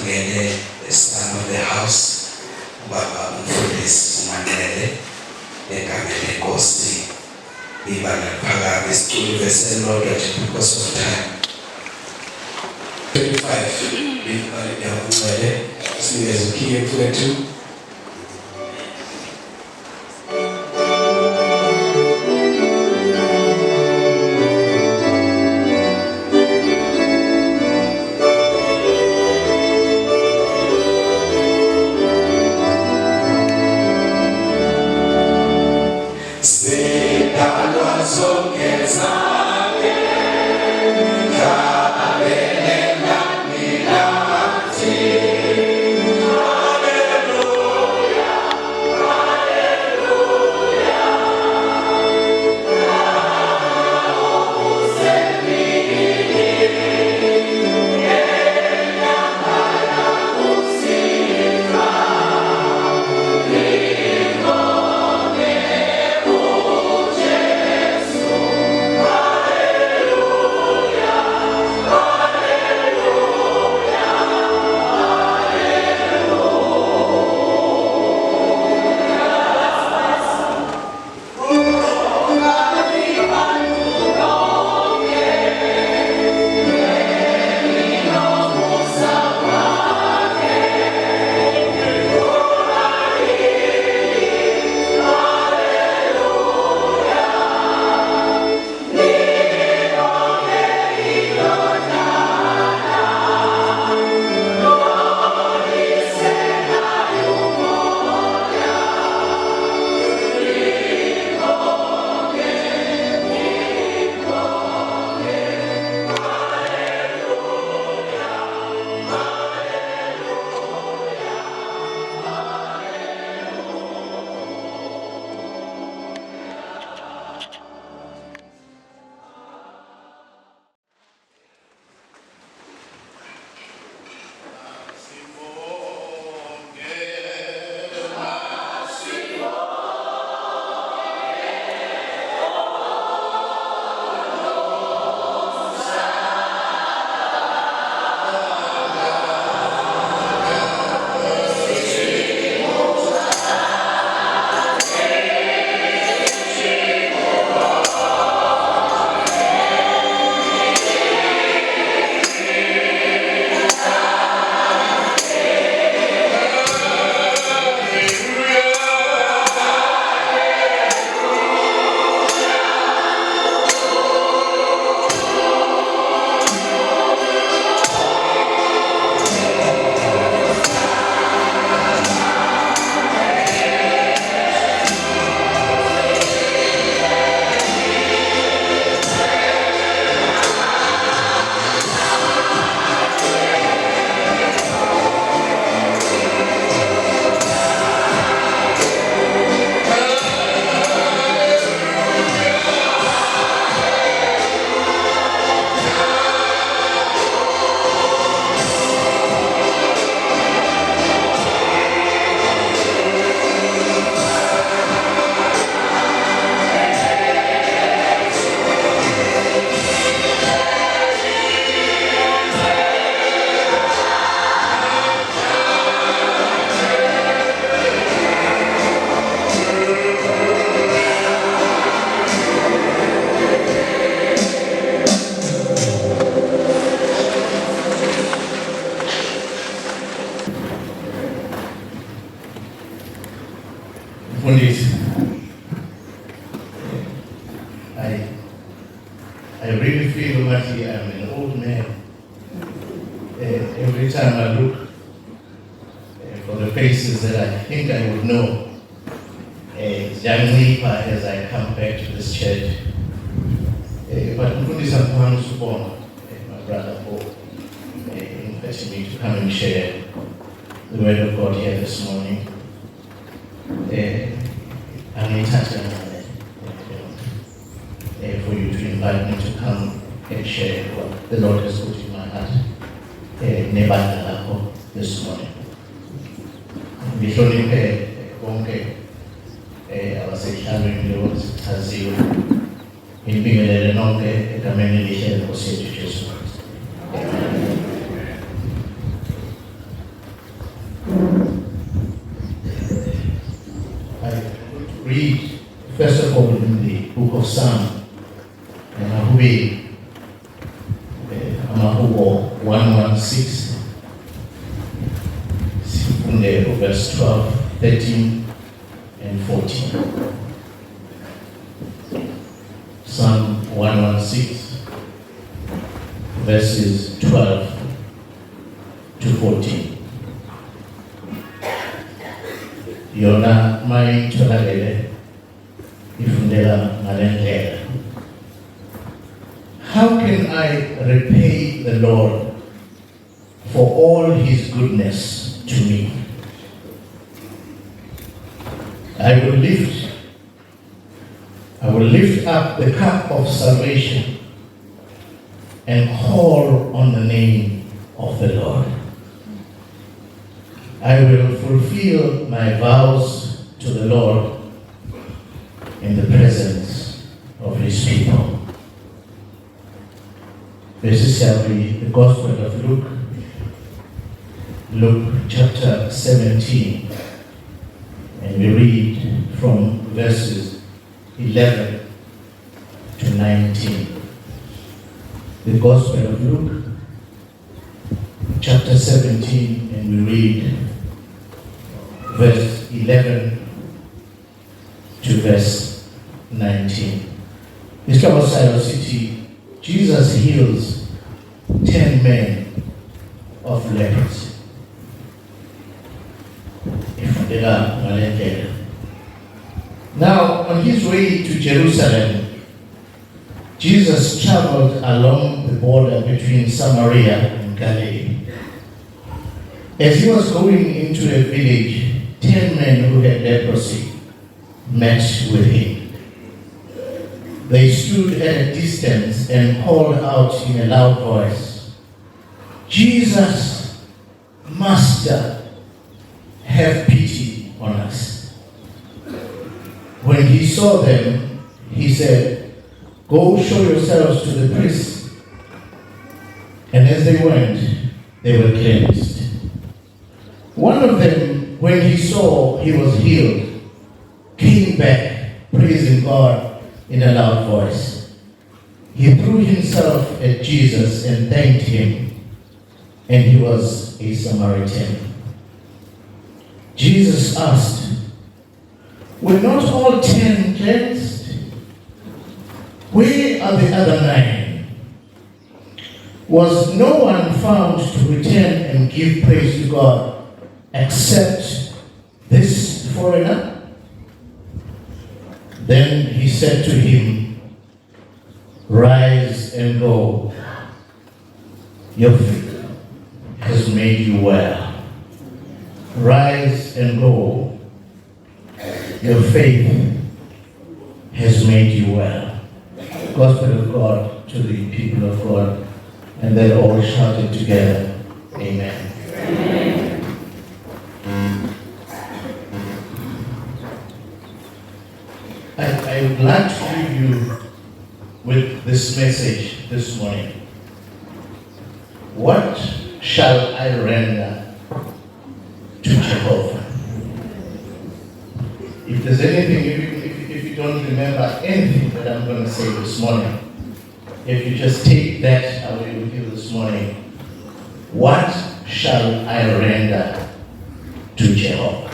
Manqele, the son of the house, Rev Manqele, egameni lenkosi ibandla liphakame sicula ivesi elilodwa nje because of time. 25 Rev Manqele sinikeze ukhiye mfowethu. I really feel lucky. I'm an old man. Every time I look for the faces that I think I would know, young leaper as I come back to this church. But I'm support my brother for inviting me to come and share the word of God here this morning. I'm in touch for you to invite me to come and share what the Lord has put in my heart this morning. Bihloniphe konke abasehlangene lokuchaziwe impingelele nonke egameni elihle lenkosi yethu Jesu Kristu. first of all in the book of Psalm, and Mahubi, Amahubo 116, Isivuno verse 12, 13, and 14. Psalm 116, verses 12 to 14. Yona mai tolagele ifundela ngalendlela. How can I repay the Lord for all his goodness to me? I will lift up the cup of salvation and call on the name of the Lord. I will fulfill my vows to the Lord in the presence of his people. This shall be the Gospel of Luke, Luke chapter 17, and we read from verses 11 to 19. The Gospel of Luke, chapter 17, and we read verse 11 to verse 19. This Bible city, Jesus heals 10 men of leprosy. Now, on his way to Jerusalem, Jesus traveled along the border between Samaria and Galilee. As he was going into a village, 10 men who had leprosy met with him. They stood at a distance and called out in a loud voice, "Jesus, Master, have pity on us." When he saw them, he said, "Go show yourselves to the priests." And as they went, they were cleansed. One of them, when he saw he was healed, came back, praising God in a loud voice. He threw himself at Jesus and thanked him, and he was a Samaritan. Jesus asked, "Were not all 10 cleansed? Where are the other 9? Was no one found to return and give praise to God except this foreigner?" Then he said to him, "Rise and go. Your faith has made you well." Rise and go. Your faith has made you well. Gospel of God to the people of God. And they all shouted together, Amen. Amen. I would like to leave you with this message this morning. What shall I render to Jehovah? If there's anything, if you don't remember anything that I'm going to say this morning, if you just take that away with you this morning, what shall I render to Jehovah?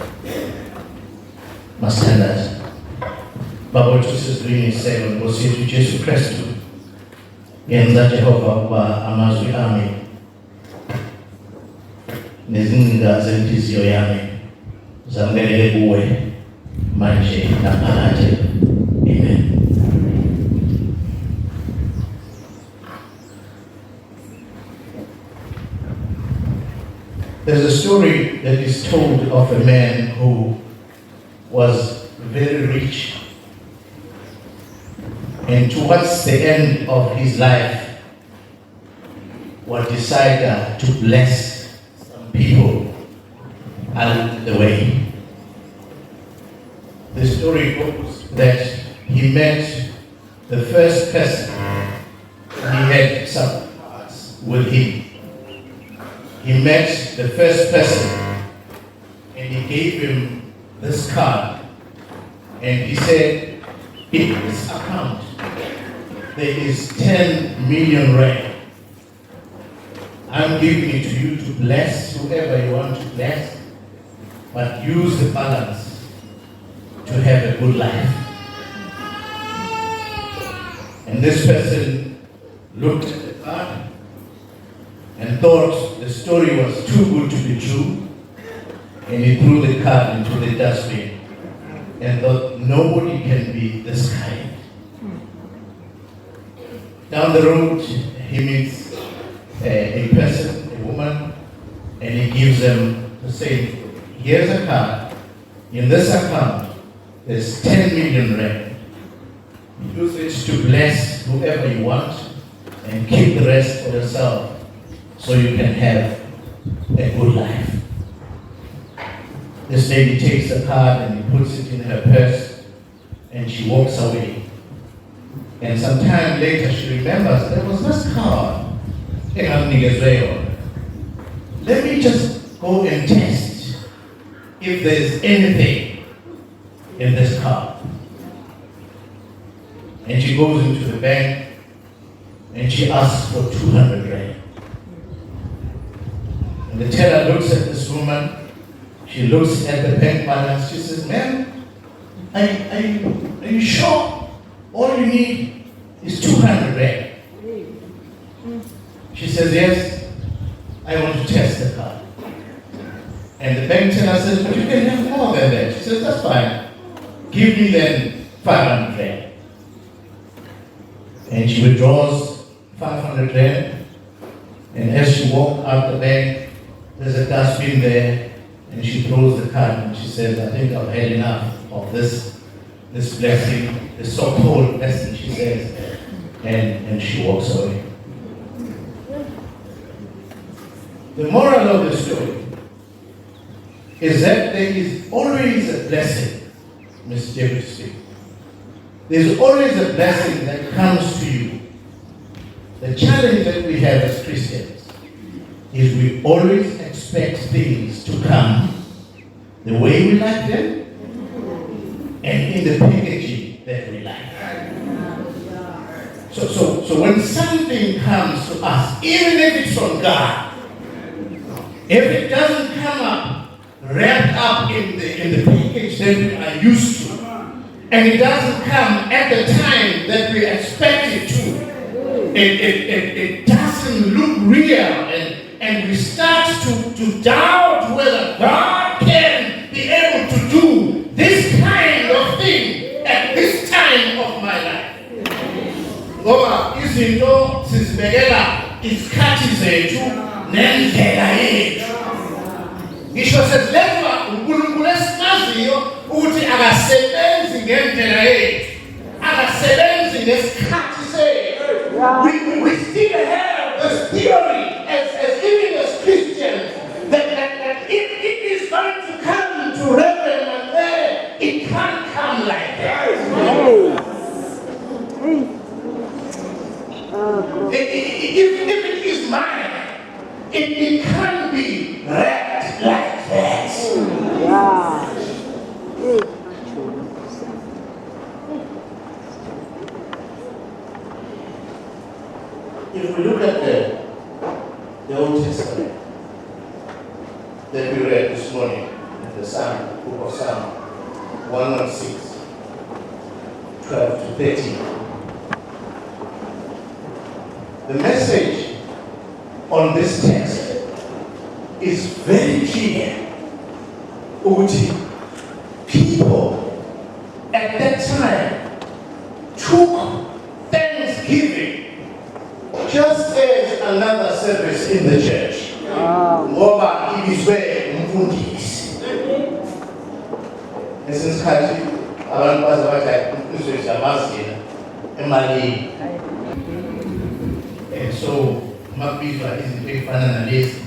Mastandas. Baba tusizulini sema ngosi yetu Yesu Kristo. Yenza Jehovah kwa amazwi ami. Nezinga zenhliziyo yami zamlelele kuwe manje naphakade. Amen. There's a story that is told of a man who was very rich, and towards the end of his life was decided to bless some people along the way. The story goes that he met the first person. He had some cards with him. He met the first person and he gave him this card, and he said, in this account, there is 10 million rand. I'm giving it to you to bless whoever you want to bless, but use the balance to have a good life. And this person looked at the card and thought the story was too good to be true, and he threw the card into the dustbin and thought nobody can be this kind. Down the road, he meets a person, a woman, and he gives them the same. Here's a card. In this account, there's 10 million rand. Use it to bless whoever you want and keep the rest for yourself so you can have a good life. This lady takes the card and he puts it in her purse and she walks away. And some time later she remembers there was this card. Let me just go and test if there's anything in this card. And she goes into the bank and she asks for 200 rand. And the teller looks at this woman. She looks at the bank balance. She says, "Ma'am, are you sure all you need is 200 rand?" She says, "Yes, I want to test the card." And the bank teller says, "But you can have more than that." She says, "That's fine. Give me then 500 rand." And she withdraws 500 rand. And as she walks out the bank, there's a dustbin there. And she throws the card and she says, "I think I've had enough of this blessing, this so-called blessing," she says. And she walks away. The moral of the story is that there is always a blessing, Mr. David speaks. There's always a blessing that comes to you. The challenge that we have as Christians is we always expect things to come the way we like them and in the packaging that we like. So when something comes to us, even if it's from God, if it doesn't come up wrapped up in the package that we are used to, and it doesn't come at the time that we expect it to, it doesn't look real, and we start to doubt whether God can be able to do this kind of thing at this time of my life. Ngoba izinto sizibekela isikhathi zethu nendlela yethu. Ngisho sezilethwa uNkulunkulu esimaziyo ukuthi akasebenzi ngendlela yethu, akasebenzi ngesikhathi sethu. We still have this theory as even as Christians that if it is going to come to Reverend Manqele, it can't come like that. If it is mine, it can't be wrapped like that. If we look at the Old Testament that we read this morning in the book of Psalm 116, 12 to 13, the message on this text is very clear. People at that time took Thanksgiving just as another service in the church. Ngoba ibizwe umfundisi. Esinsikhathi abantu bazabathi umfundisi yamazina emalini. And so mabizwa izinto ezifana nalezi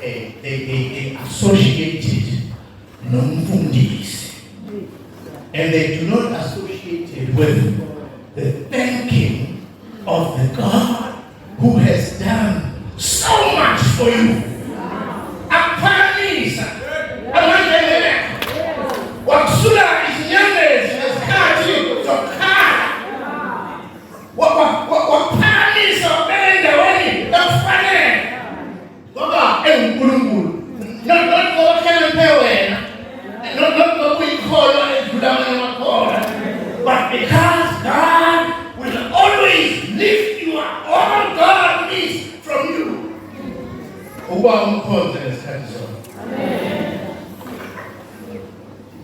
they associated nomfundisi, and they do not associate it with the thanking of the God who has done so much for you. Akuphakamisa amandla wakuzula izinyembezi nesikhathi zokukhala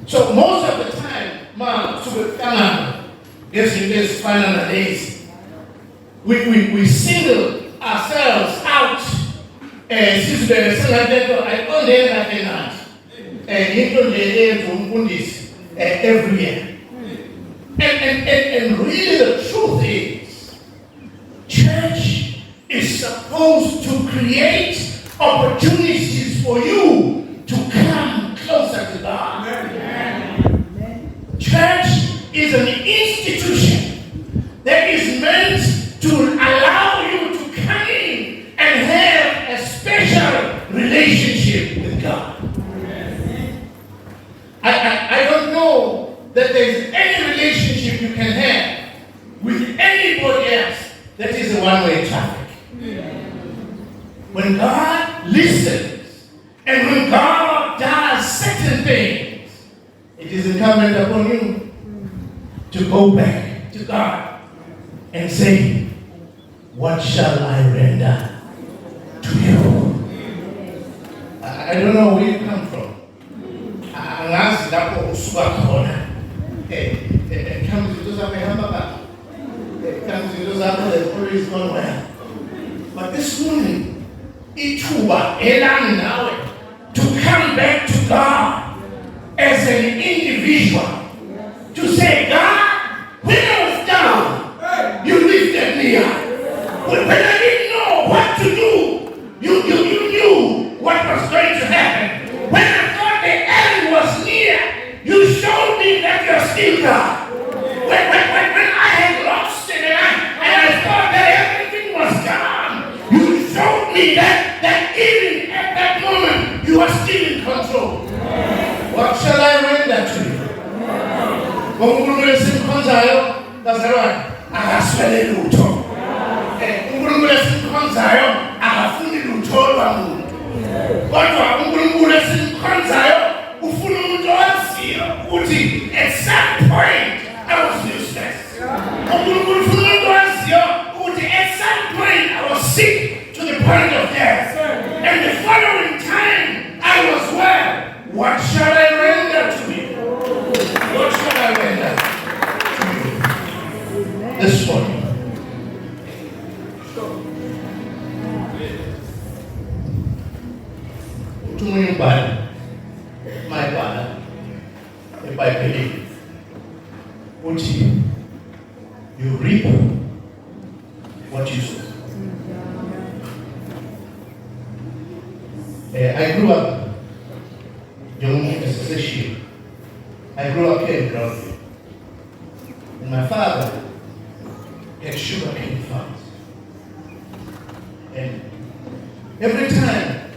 So most of the time, this final days, we single ourselves out every year. And really the truth is, church is supposed to create opportunities for you to come closer to God. Church is an institution that is meant to allow you to come in and have a special relationship with God. I don't know that there is any relationship you can have with anybody else that is a one-way traffic. When God listens and when God does certain things, it is incumbent upon you to go back to God and say, what shall I render to you? I don't know where you come from. Unless that was corner. It comes to those that it comes to those that the always gone well. But this morning, it to come back to God as an individual, to say, God, when I was down, you lifted me up. When I didn't know what to do, you knew what was going to happen. When I thought the end was near, you showed me that you're still God. When I had lost it and I thought that everything was gone, you showed me that even at that moment, you are still in control. What shall I render to you? That's right. I have spent a little at some point, I was useless. At some point, I was sick to the point of death. And the following time, I was well. What shall I render to you? What shall I render to you this morning? To my father, if I believe, would you reap what you sow? I grew up young as a sheep. I grew up here in Groundfield. And my father had sugarcane farms. And every time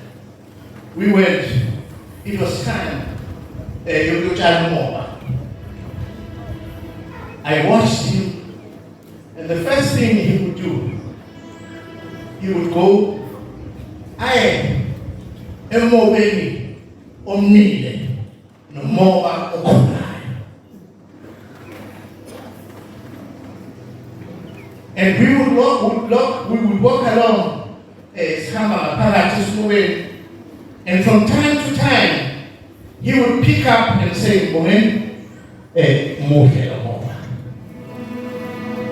we went, it was time I watched him, and the first thing he would do, he would go, I am more baby, or me, no more or and we would walk along and from time to time, he would pick up and say,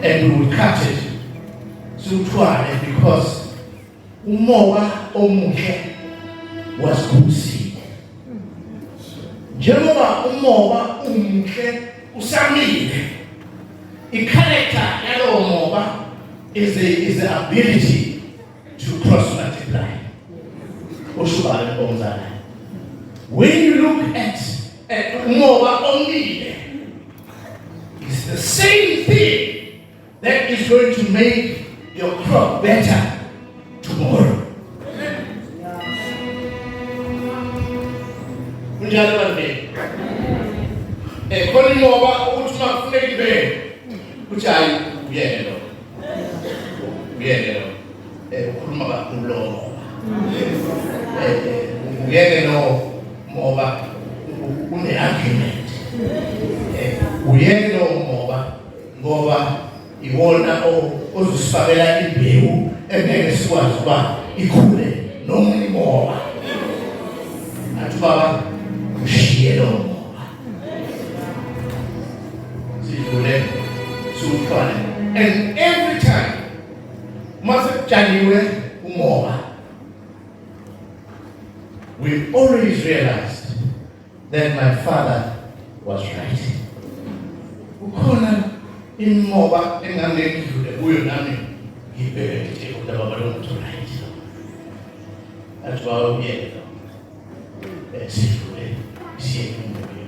and we would cut it so try because was good seed. Jehovah the character is the ability to cross multiply. When you look at it's the same thing that is going to make your crop better tomorrow. Iwona ozusifakela imbewu engeke sikwazi ukuba ikhule noma imoba umoba. Athi baba ushiye lo moba. Sidlule suthwala. And every time masekutshalwe umoba, we always realized that my father was right. Ukhona imoba engangendlule kuyo nami ngibheke ukuthi baba lo muntu right. Athi baba uyena. Sidlule siye kumoya.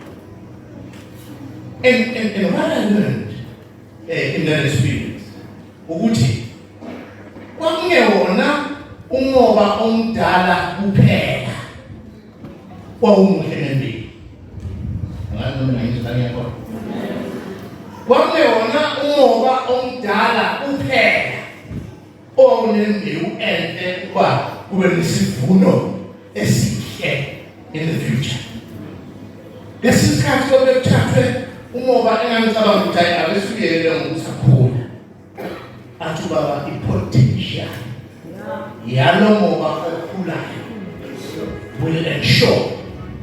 And what I learned in that experience, ukuthi kwakungewona umoba omdala kuphela kwawumuhle nempilo. Ngani ngizana yakho? Kwakungewona umoba omdala kuphela onembewu enhle kwa kube nesivuno esihle in the future. Lesikhathi lokuthathwe umoba engangicabanga ukuthi abesuyele ngokusakhula. Athi baba i-potential yalo moba okhulayo will ensure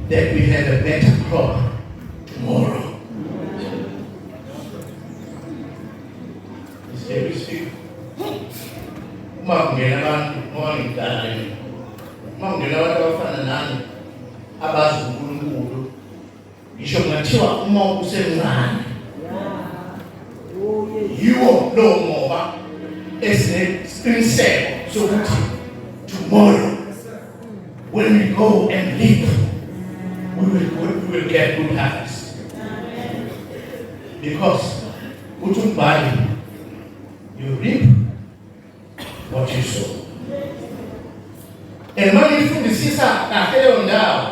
that we have a better crop tomorrow. Is every speak? Mangena abantu ngiyidala. Mangena abantu abafana nami abazi uNkulunkulu. Ngisho ngathiwa uma usemncane. Yiwo lo moba esiqiniseko sokuthi tomorrow when we go and live we will get good harvest. Because uTumbali, you reap what you sow. And when you fundisisa kahle ndawo,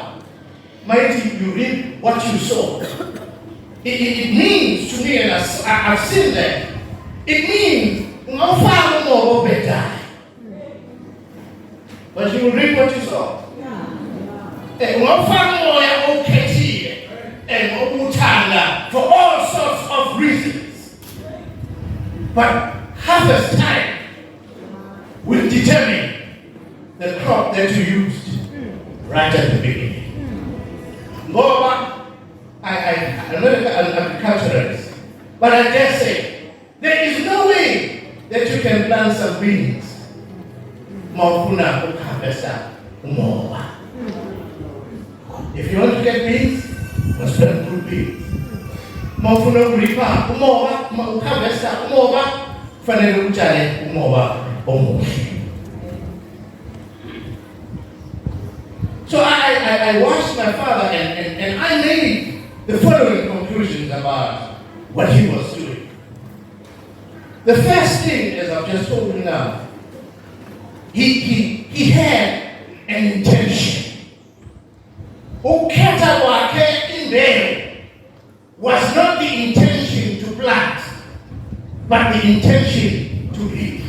mighty, you reap what you sow. It means to me, and I've seen that, it means ungawufaka umoba obhedayo, but you will reap what you sow. Ungawufaka umoya okhethiwe and obuthanda for all sorts of reasons, but harvest time will determine the crop that you used right at the beginning. Ngoba, I'm not an agriculturalist, but I dare say there is no way that you can plant some beans. If you want to get beans, you must plant good beans. So I watched my father and I made the following conclusions about what he was doing. The first thing, as I've just told you now, he had an intention. Ukhetha kwakhe imbewu was not the intention to plant, but the intention to reap.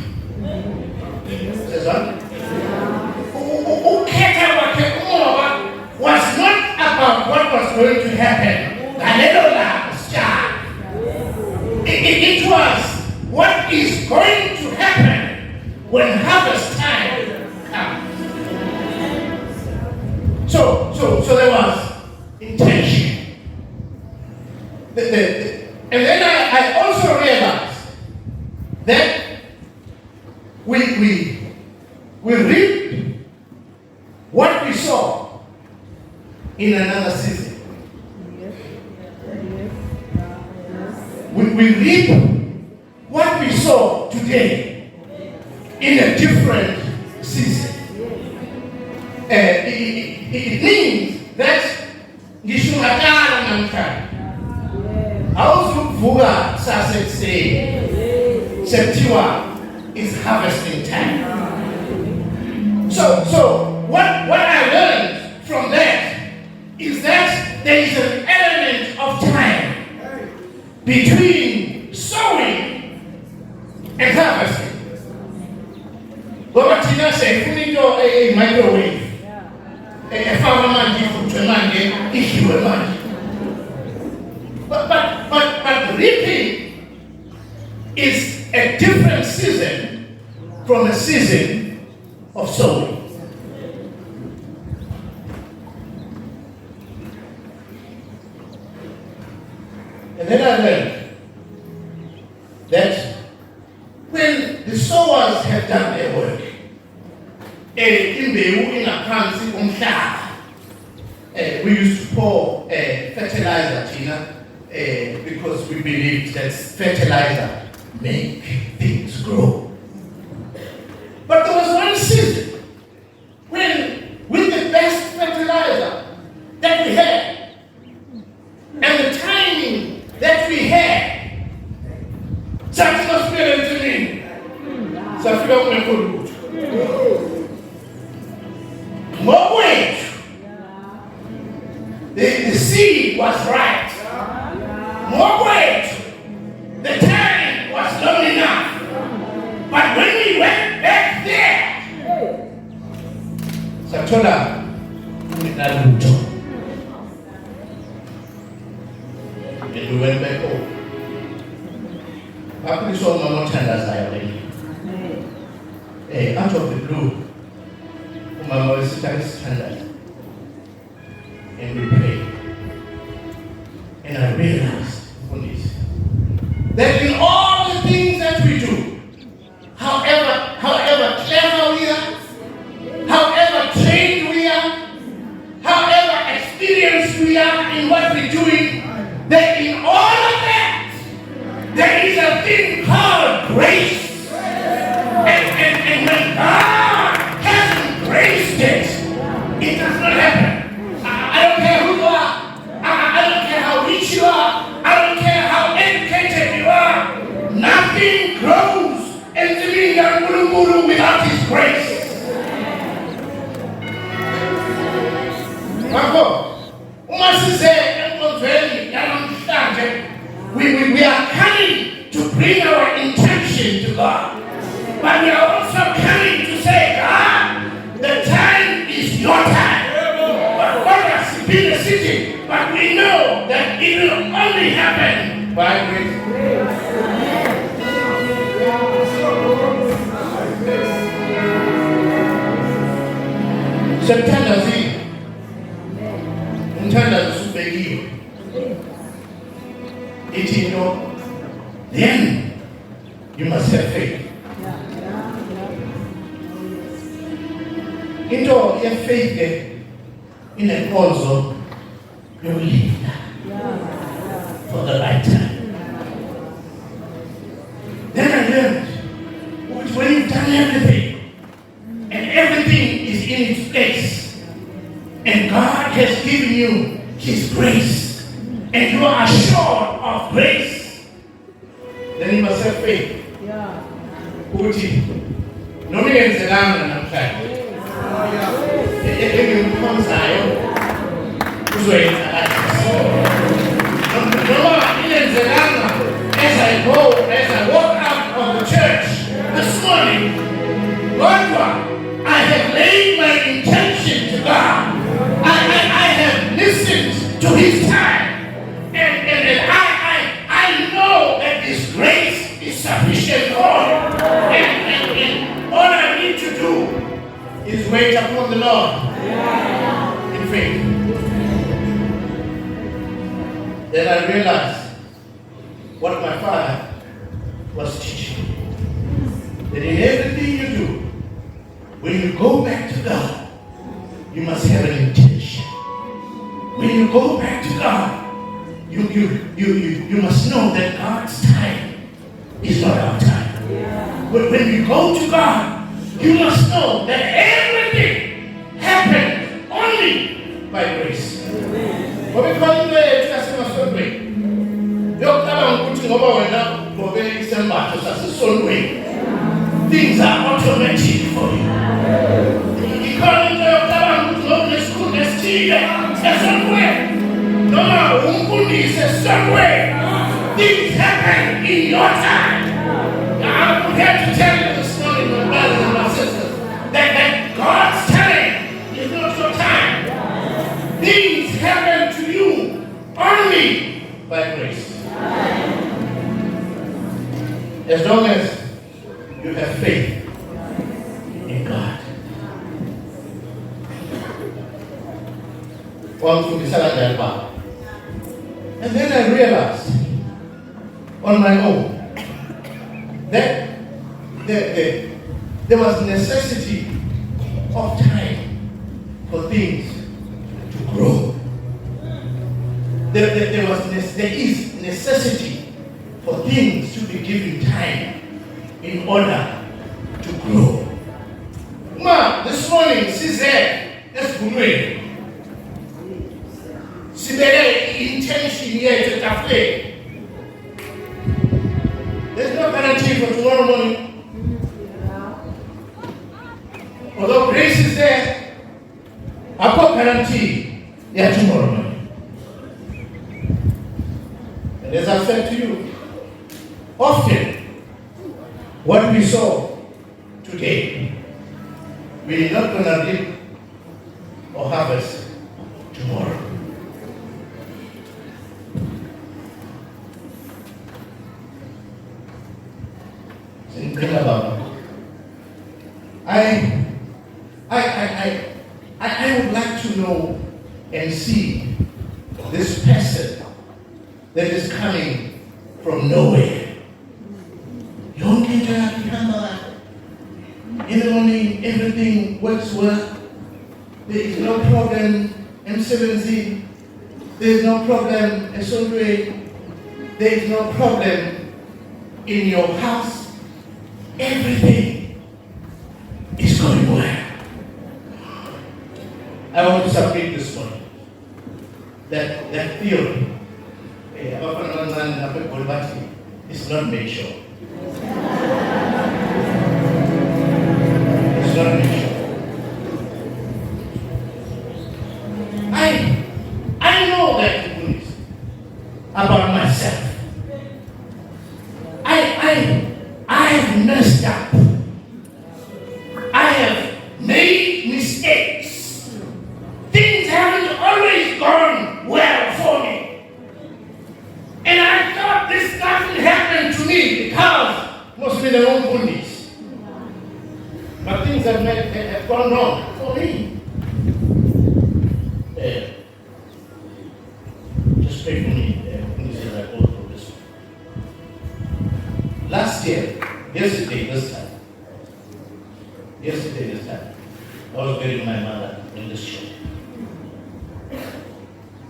Says what? Ukhetha kwakhe umoba was not about what was going to happen. It was what is going to happen when harvest time comes. So there was intention. And then I also realized that we reap what we saw in another season. We reap what we saw today in a different season. It means that ngishumakala namhlanje awuzuvuka sasekuseni sekuthiwa is harvesting time. So what I learned from that is that there is an element of time between sowing and harvesting. Ngoba thina sifuna into a microwave. Efaka manje ifuthwe manje idliwe manje. But reaping is a different season from a season of sowing. And then I learned that when the sowers have done their work, we used to pour fertilizer, Tina, because we believed that fertilizer make things grow. But there was one season when, with the best fertilizer that we had, and the timing that we had, such was spirit to me. So I feel like good. More weight. The seed was right. More weight. The time was long enough. But when we went back there, Satola, and we went back home. I put saw my tenders already. Out of the blue, my voice standard. And we prayed. And I realized that in all the things that we do, however clever we are, however trained we are, however experienced we are in what we're doing, that in all of that, there is a thing called grace. And when God has embraced it, it does not happen. I don't care who you are. I don't care how rich you are. I don't care how educated you are. Nothing grows in the without His grace. We are coming to bring our intention to God. But we are also coming to say, God, the time is your time. But God has been the city, but we know that it will only happen by grace. September then you must have faith. Into your faith in a cause you will live for the right time. Then I learned when you've done everything and everything is in its place and God has given you His grace and you are assured of grace, then you must have faith. Uti, no me enseñaron en la fe. It becomes as I walk out of the church this morning, Lord, I have laid my intention to God. I have listened to His time. And I know that His grace is sufficient for me. And all I need to do is wait upon the Lord in faith. Then I realized what my father was teaching. That in everything you do, when you go back to God, you must have an intention. When you go back to God, you must know that God's time is not our time. But when you go to God, you must know that everything happens only by grace. What we call it customer service. Things are automatic for you. You call it somewhere. Things happen in your time. Now, I'm here to tell you this morning, my brothers and my sisters, that God's time is not your time. Things happen to you only by grace. As long as you have faith in God. And then I realized on my own. That there was necessity of time for things to grow. There is necessity for things to be given time in order to grow. Ma, this morning, she said, let's go away. She made intention here to cafe. There's no guarantee for tomorrow morning. Although grace is there, I've got guarantee tomorrow morning. And as I said to you, often what we saw today, we're not going to reap or harvest tomorrow. I would like to know and see this person that is coming from nowhere. In the morning, everything works well. There is no problem M17. There is no problem Esondwe. There is no problem in your house. Everything is going well. I want to submit this one. That theory is not made sure. It's not made sure. I know that about myself. I've messed up. I have made mistakes. Things haven't always gone well for me. And I thought this doesn't happen to me because mostly their own goodness. But things have gone wrong for me. Just pray for me. As I go through this one. Last year, yesterday this time, I was burying my mother in this church.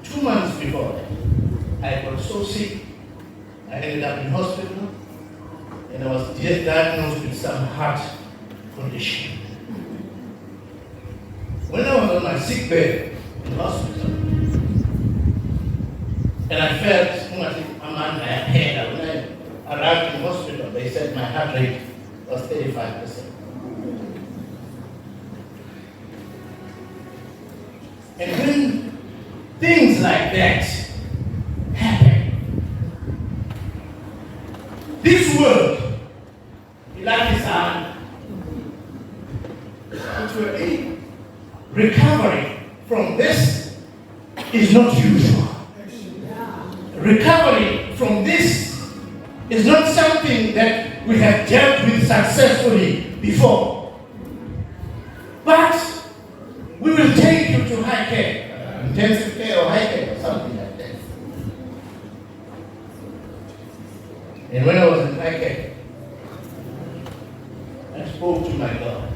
2 months before that, I got so sick, I ended up in hospital, and I was diagnosed with some heart condition. When I was on my sick bed in hospital, and I felt I'm on my head. When I arrived in hospital, they said my heart rate was 35%. And when things like that happen, this world, recovery from this is not usual. Recovery from this is not something that we have dealt with successfully before. But we will take you to high care, intensive care or high care or something like that. And when I was in high care, I spoke to my God.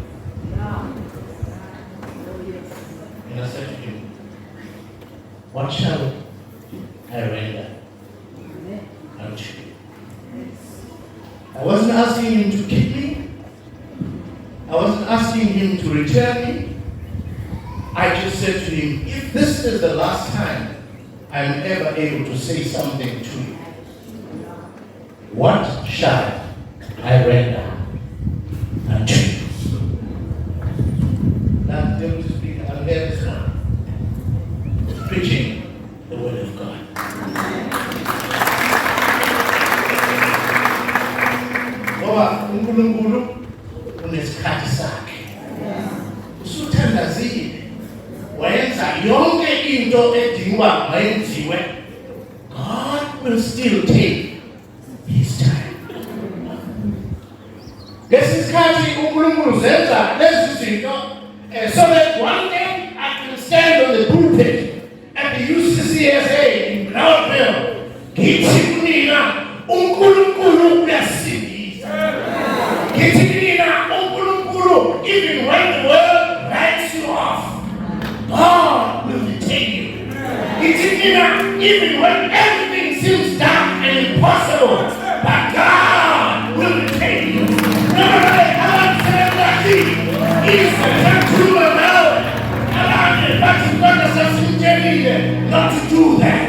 And I said to him, what shall I render unto you? I wasn't asking him to keep me. I wasn't asking him to return me. I just said to him, if this is the last time I'm ever able to say something to you, what shall I render unto you? Now, Deputy Speaker, I'm here this morning, preaching the word of God. Ngoba uNkulunkulu unesikhathi sakhe. Usuthandazile. Wayenza yonke into edingwa mayenziwe. God will still take his time. Ngesikhathi uNkulunkulu zenza lezi zinto so that one day I can stand on the pulpit at the UCCSA in Groundville. Ngithi kunina uNkulunkulu even when everything seems dark and impossible, but God will repay you. Not to do that.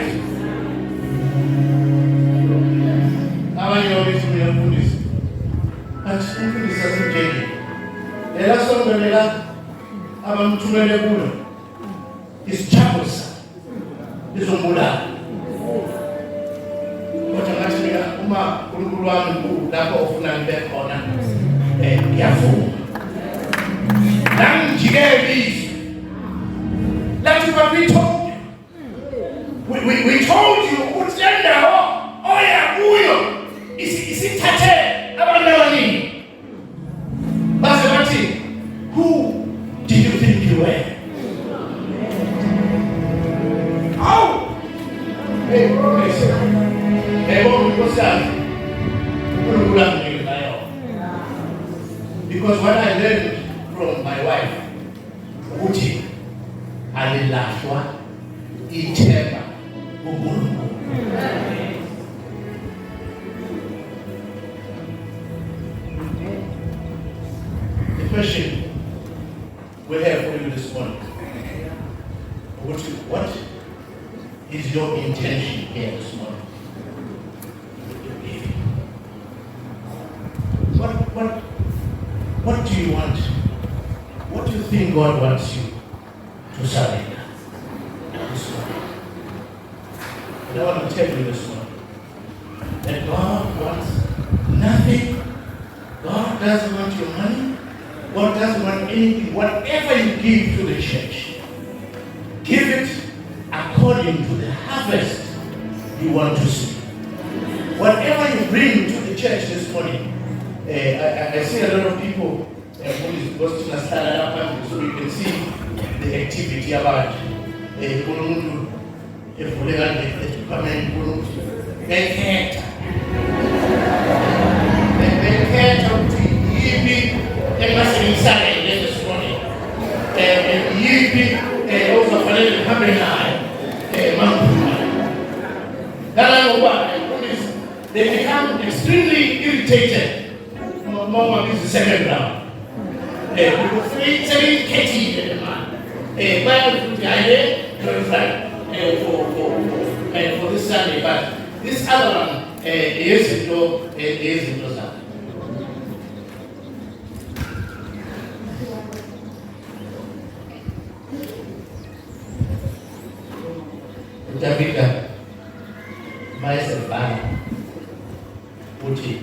It's troublesome. It's a uma kululuwa mkuu dapo ofuna mbele kona yafu nang jigevi that is what we told you. We told you utenda oya huyo isitate abana nini basi bati who did you think you were? Oh hey listen. Because what I learned from my wife, Uchi, alilashwa itema ubungu. The question we have for you this morning: what is your intention here this morning? What do you want? What do you think God wants you to surrender this morning? And I want to tell you this morning that God wants nothing. God doesn't want your money. God doesn't want anything. Whatever you give to the church, give it according to the harvest you want to see. Whatever you bring to the church this morning, I see a lot of people who is going to start up, so you can see the activity about Kurundu, if we are to come in Kurundu. They can't they must be inside this morning. Also for them coming they become extremely irritated. More is the second round. Because 3 man. For this Sunday, but this other one is in Lausanne. Utafika myself Uchi.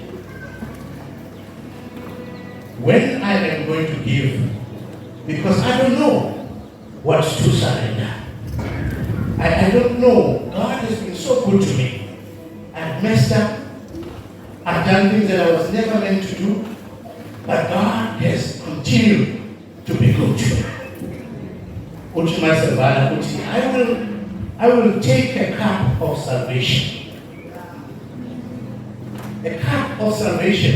When I am going to give, because I don't know what to surrender. I don't know. God has been so good to me. I've messed up. I've done things that I was never meant to do. But God has continued to be good to me. Uchi myself, I will take a cup of salvation. A cup of salvation.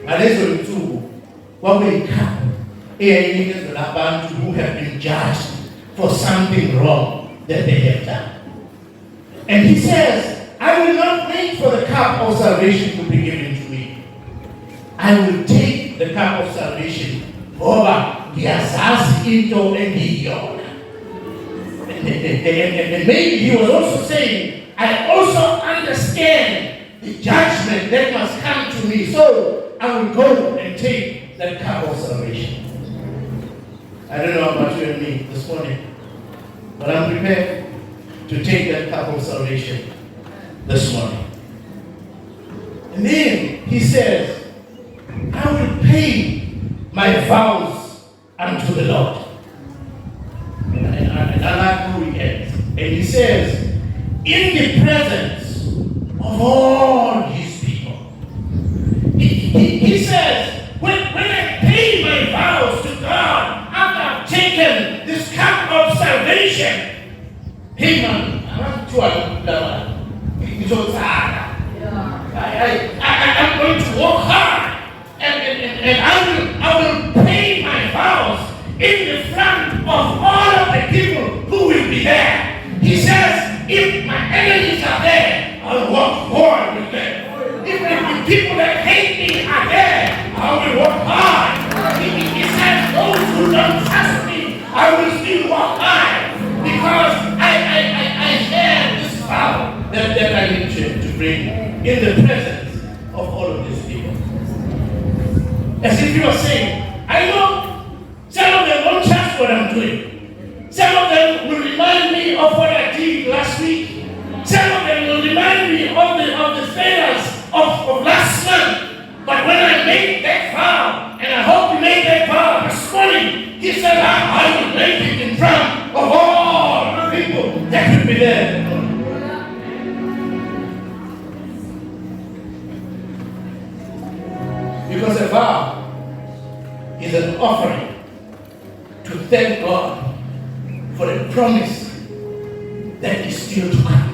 And there's two. What will come? Who have been judged for something wrong that they have done. And he says, I will not wait for the cup of salvation to be given to me. I will take the cup of salvation over the asas into and beyond. And maybe he was also saying, I also understand the judgment that must come to me. So I will go and take that cup of salvation. I don't know about you and me this morning, but I'm prepared to take that cup of salvation this morning. And then he says, I will pay my vows unto the Lord. And I like how he ends. And he says, in the presence of all his people. He says, when I pay my vows to God, after I've taken this cup of salvation, hey man, I'm going to work hard and I will pay my vows in the front of all of the people who will be there. He says, if I need to bring in the presence of all of these people. As if you are saying, I know some of them won't trust what I'm doing. Some of them will remind me of what I did last week. Some of them will remind me of the failures of last month. But when I made that vow, and I hope you made that vow this morning, he said, I will make it in front of all the people that will be there. Because a vow is an offering to thank God for a promise that is still to come.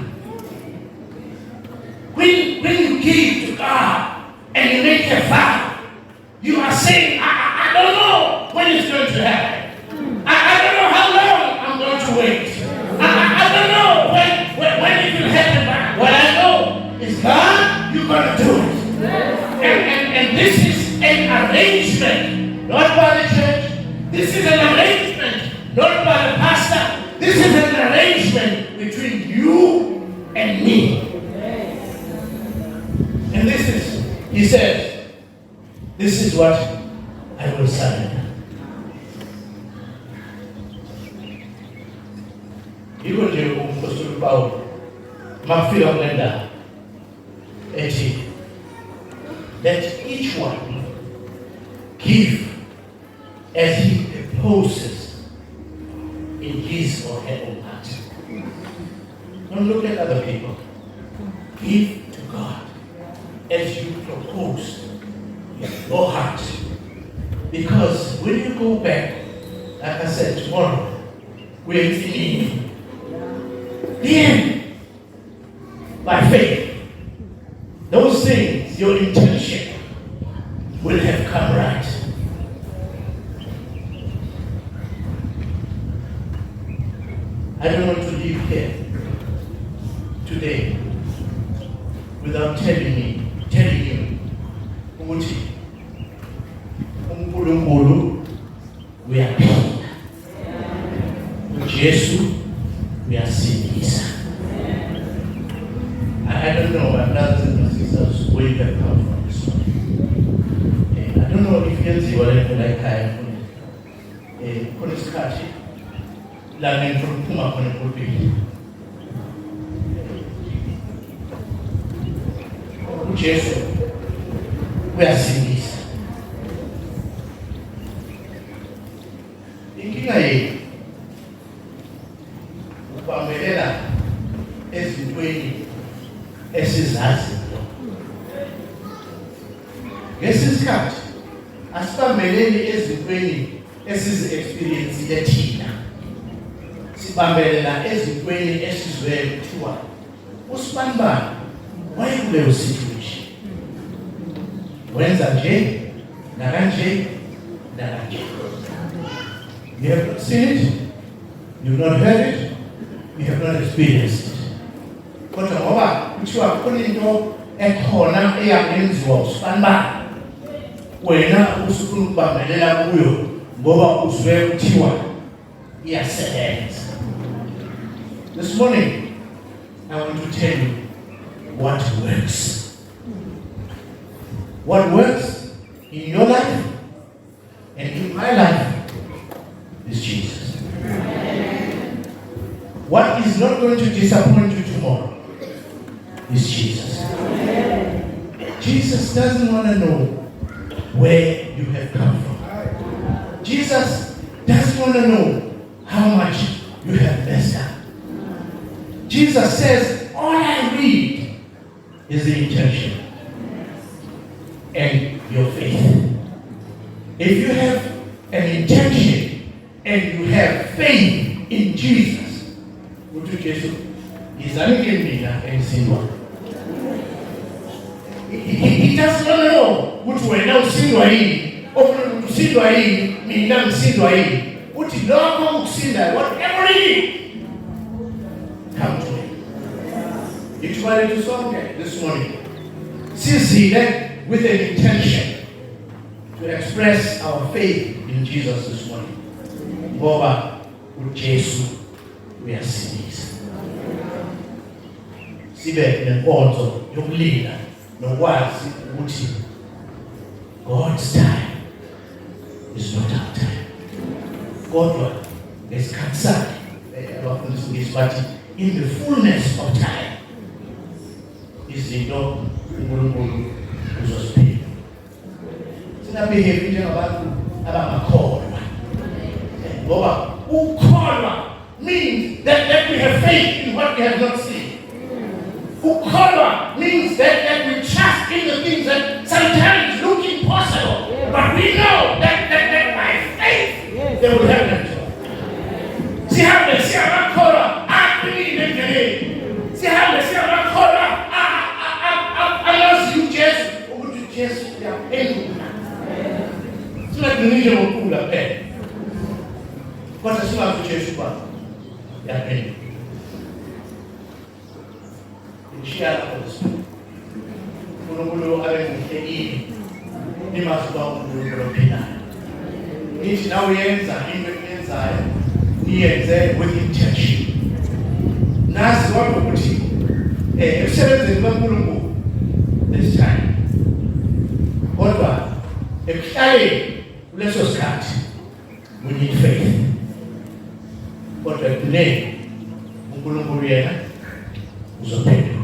When you give to God and you make a vow, you are saying, I don't know when it's going to happen. I don't know how long I'm going to wait. I don't know when it will happen. But what I know is, God, you're going to do it. And this is an arrangement, not by the church. This is an arrangement, not by the pastor. This is an arrangement between you and me. And this is, he says, this is what I will surrender. Iko nje umphostoli Paul mafika kulenda ethi, let each one give as he proposes in his or her own heart. Don't look at other people. Give to God as you propose in your heart. Because when you go back, like I said, tomorrow, we're in then, by faith, those things, your intention, will have come right. I don't want to leave here today without telling you, ukuthi uNkulunkulu uyaphila, uJesu uyasindisa. I don't know, my brothers and my sisters, where you have come from this morning. I don't know if you see what I like. Kuna isikhathi la ngiphuma khona epulpit. uJesu uyasindisa. Inkinga yethu ubambelela ezintweni esizaziyo. Ngesikhathi asibambeleli ezintweni esizi-experience thina, sibambelela ezintweni esizwe kuthiwa usibanibani wayekuleyo situation, wenza nje nakanje nakanje. You have not seen it, you have not heard it, you have not experienced it. Kodwa ngoba kuthiwa khona into ekhona eyakenziwa usibanibani, wena usufuna ukubambelela kuyo ngoba uzwe kuthiwa iyasebenza. This morning I want to tell you what works. What works in your life and in my life is Jesus. What is not going to disappoint you tomorrow is Jesus. Jesus doesn't want to know where you have come from. Jesus doesn't want to know how much you have messed up. Jesus says, all I need is the intention and your faith. If you have an intention and you have faith in Jesus, he doesn't want to know which way now sindwa yini, ofuna kusindwa yini, mina msindwa yini. Uthi lokho ukusinda, whatever it is, come to me. Ithubalele sonke this morning sizile with an intention to express our faith in Jesus this morning. Ngoba uJesu uyasindisa. sibe nenkonzo yokulila nokwazi ukuthi God's time is not our time. Kodwa ngesikhathi sakhe abafundisi ngisibathi in the fullness of time izinto uNkulunkulu uzosipha. Singabehave njengabantu abangakholwa. Ngoba ukholwa means that we have faith in what we have not seen. Ukholwa means that we trust in the things that sometimes look impossible, but we know that by faith they will happen. Sihambe siyabakholwa aqinile endleleni. Sihambe siyabakholwa amazi uJesu ukuthi uJesu uyaphendula. Singadinile ngokukhula phela. Kodwa singazi uJesu ba yaphendula. Ishaya kodwa. UNkulunkulu abengihlekile. Nimaziba uNkulunkulu ophilayo. Nithi nawe yenza into eyenzayo niyenze with intention. Nasi wapho ukuthi emsebenzini kaNkulunkulu this time. Kodwa ekuhlaleni kuleso sikhathi we need faith. Kodwa kule uNkulunkulu yena uzophendula.